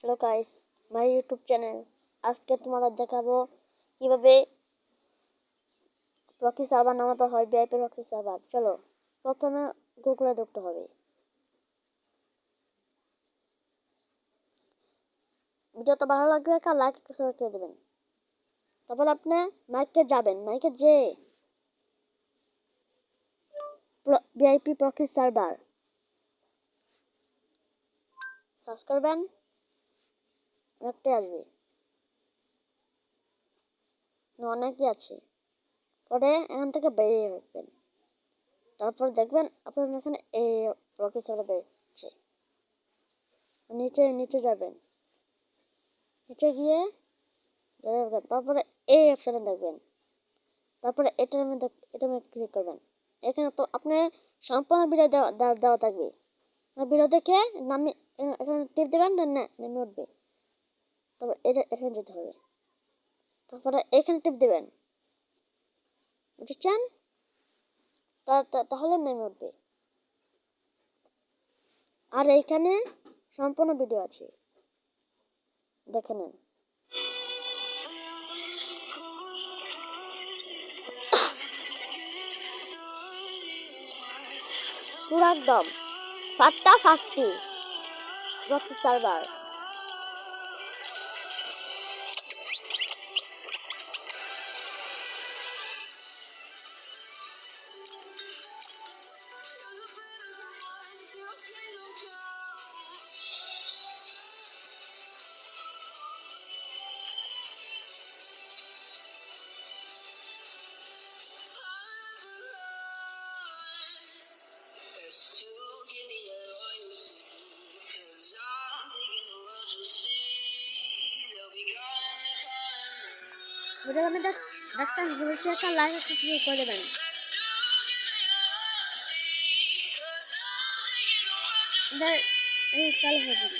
Hello guys, my YouTube channel. আজকে তোমাদের দেখাবো কিভাবে প্রক্সি সার্ভার নামাতে হয়, ভিআইপি প্রক্সি সার্ভার। চলো, প্রথমে গুগলে ঢুকতে হবে। ভিডিওটা ভালো লাগলে একটা লাইক করে দেবেন। তারপর আপনি মাইকে যাবেন, মাইকে যে ভিআইপি প্রক্সি সার্ভার সার্চ করবেন, একটা আসবে, অনেকই আছে। পরে এখান থেকে বেরিয়ে আসবেন, তারপর দেখবেন আপনার এখানে এই প্রক্সি সার্ভার বেরোচ্ছে। নিচে নিচে যাবেন, নিচে গিয়ে তারপরে এই অপশনে দেখবেন, তারপরে এটার মধ্যে ক্লিক করবেন। এখানে তো আপনার সম্পূর্ণ ভিডিও দেওয়া থাকবে। ভিডিও দেখে নামে এখানে টিপ দেবেন, না নেমে উঠবে। তারপর এটা এখানে যেতে হবে, তারপরে এখানে টিপ দেবেন, বুঝছেন? তাহলে নেমে উঠবে। আর এইখানে সম্পূর্ণ ভিডিও আছে, দেখে নেন। পুরো একদম ফাটাফাটি প্রক্সি সার্ভার। ভিডিও আমি দেখছেন, বলছি একটা লাইক একটা সাবস্ক্রাইব করে দেবেন। এই চালু হয়ে যাবে।